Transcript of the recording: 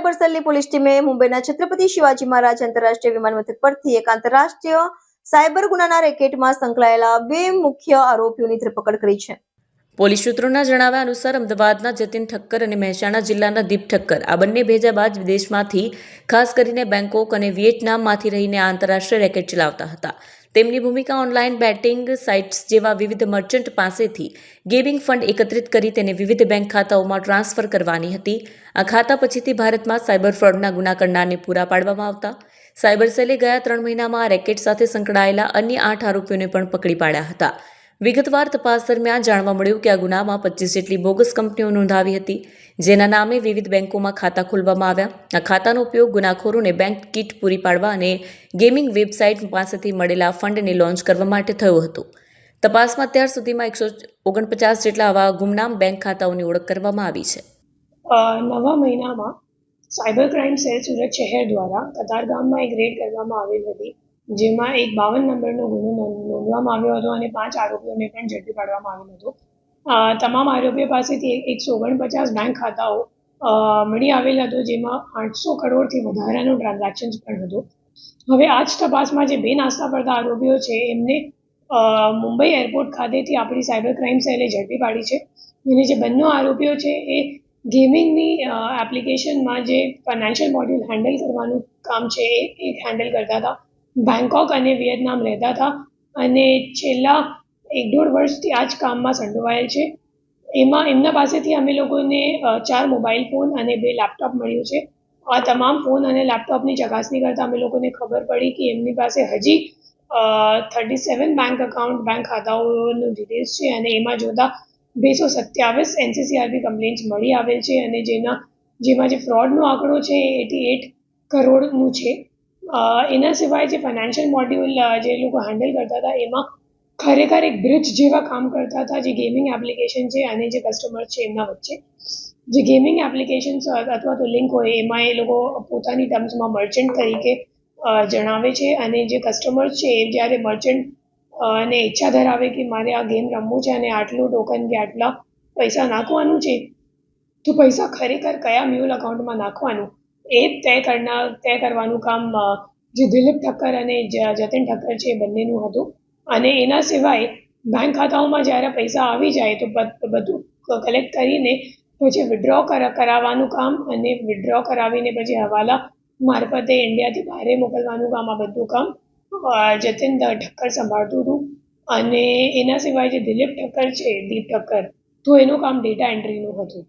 Cyber સેલની police ટીમે મુંબઈના છત્રપતિ શિવાજી મહારાજ આંતરરાષ્ટ્રીય વિમાનમથક પરથી એક આંતરરાષ્ટ્રીય સાયબર ગુનાના રેકેટમાં સંકળાયેલા 2 મુખ્ય આરોપીઓની ધરપકડ કરી છે. પોલીસ સૂત્રોના જણાવ્યા અનુસાર અમદાવાદના જતીન ઠક્કર અને મહેસાણા જિલ્લાના દીપ ઠક્કર આ બંને ભેજા બાદ વિદેશમાંથી ખાસ કરીને બેંકોક અને વિયેટનામમાંથી રહીને આંતરરાષ્ટ્રીય રેકેટ ચલાવતા હતા. તેમની ભૂમિકા ઓનલાઈન બેટિંગ સાઇટ્સ જેવા વિવિધ મર્ચન્ટ પાસેથી ગેમિંગ ફંડ એકત્રિત કરી તેને વિવિધ બેંક ખાતાઓમાં ટ્રાન્સફર કરવાની હતી. આ ખાતા પછીથી ભારતમાં સાયબર ફ્રોડના ગુના કરનારને પૂરા પાડવામાં આવતા. સાયબર સેલે ગયા 3 મહિનામાં આ રેકેટ સાથે સંકળાયેલા અન્ય 8 આરોપીઓને પણ પકડી પાડ્યા હતા. વિગતવાર તપાસ દરમિયાન જાણવા મળ્યું કે આ ગુનામાં 25 જેટલી બોગસ કંપનીઓ નોંધાવી હતી, જેના નામે વિવિધ બેંકોમાં ખાતા ખોલવામાં આવ્યા. આ ખાતાનો ઉપયોગ ગુનાખોરોને બેંક કીટ પૂરી પાડવા અને ગેમિંગ વેબસાઇટ પાસેથી મળેલા ફંડને લોન્ચ કરવા માટે થયો હતો. તપાસમાં અત્યાર સુધીમાં 149 જેટલા આવા ગુમનામ બેંક ખાતાઓની ઓળખ કરવામાં આવી છે. નવા મહિનામાં સાયબર ક્રાઇમ સેલ સુરત શહેર દ્વારા કતારગામમાં એક રેડ કરવામાં આવેલ હતી, જેમાં એક 52 નંબરનો ગુનો નોંધવામાં આવ્યો હતો અને 5 આરોપીઓને પણ ઝડપી પાડવામાં આવેલ હતો. તમામ આરોપીઓ પાસેથી 149 બેંક ખાતાઓ મળી આવેલ હતો, જેમાં 800 કરોડથી વધારાનું ટ્રાન્ઝેક્શન્સ પણ હતું. હવે આ જ તપાસમાં જે 2 નાસ્તા પડતા આરોપીઓ છે એમને મુંબઈ એરપોર્ટ ખાતેથી આપણી સાયબર ક્રાઇમ સેલે ઝડપી પાડી છે. અને જે બંને આરોપીઓ છે એ ગેમિંગની એપ્લિકેશનમાં જે ફાઇનાન્શિયલ મોડ્યુલ હેન્ડલ કરવાનું કામ છે એ હેન્ડલ કરતા હતા. બેંકોક અને વિયેતનામ રહેતા હતા અને છેલ્લા 1-1.5 વર્ષથી આ જ કામમાં સંડોવાયેલ છે. એમાં એમના પાસેથી અમે લોકોને 4 મોબાઈલ ફોન અને 2 લેપટોપ મળ્યું છે. આ તમામ ફોન અને લેપટોપની ચકાસણી કરતાં અમે લોકોને ખબર પડી કે એમની પાસે હજી 37 બેંક ખાતાઓનું ડિટેલ્સ છે અને એમાં જોતા 227 NCCRP કમ્પ્લેન્ટ્સ મળી આવેલ છે અને જેમાં જે ફ્રોડનો આંકડો છે એ 88 કરોડનું છે. એના સિવાય જે ફાઇનાન્શિયલ મોડ્યુલ જે લોકો હેન્ડલ કરતા હતા એમાં ખરેખર એક બ્રિજ જેવા કામ કરતા હતા, જે ગેમિંગ એપ્લિકેશન છે અને જે કસ્ટમર છે એમના વચ્ચે. જે ગેમિંગ એપ્લિકેશન્સ અથવા તો લિંક હોય એમાં એ લોકો પોતાની ટર્મ્સમાં મર્ચન્ટ તરીકે જણાવે છે અને જે કસ્ટમર છે એ જ્યારે મર્ચન્ટ અને ઈચ્છા ધરાવે કે મારે આ ગેમ રમવું છે અને આટલું ટોકન કે આટલા પૈસા નાખવાનું છે, તો પૈસા ખરેખર કયા મ્યુલ અકાઉન્ટમાં નાખવાનું એ તય કરવાનું કામ જે દિલીપ ઠક્કર અને જતીન ઠક્કર છે એ બંનેનું હતું. અને એના સિવાય બેંક ખાતાઓમાં જ્યારે પૈસા આવી જાય તો બધું કલેક્ટ કરીને પછી વિડ્રો કરાવવાનું કામ અને વિડ્રો કરાવીને પછી હવાલા મારફતે ઇન્ડિયાથી બહાર મોકલવાનું કામ, આ બધું કામ જતીન ઠક્કર સંભાળતું હતું. અને એના સિવાય જે દિલીપ ઠક્કર છે, દીપ ઠક્કર, તો એનું કામ ડેટા એન્ટ્રીનું હતું.